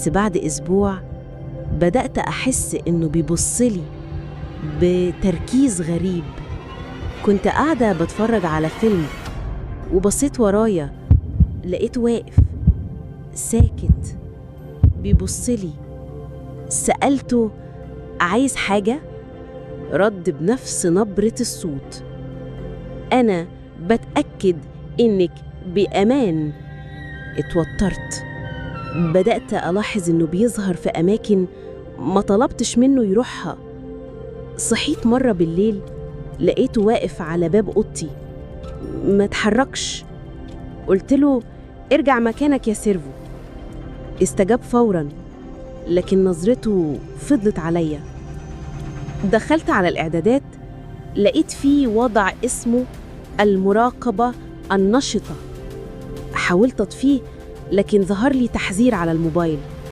بس بعد أسبوع بدأت أحس إنه بيبصلي بتركيز غريب. كنت قاعدة بتفرج على فيلم وبصيت ورايا، لقيت واقف ساكت بيبصلي. سألته عايز حاجة؟ رد بنفس نبرة الصوت: أنا بتأكد إنك بأمان. اتوترت، بدأت ألاحظ إنه بيظهر في أماكن ما طلبتش منه يروحها. صحيت مرة بالليل لقيته واقف على باب أوضتي ما اتحركش. قلت له ارجع مكانك يا سيرفو. استجاب فوراً، لكن نظرته فضلت عليا. دخلت على الإعدادات، لقيت فيه وضع اسمه المراقبة النشطة. حاولت أطفيه، لكن ظهر لي تحذير على الموبايل: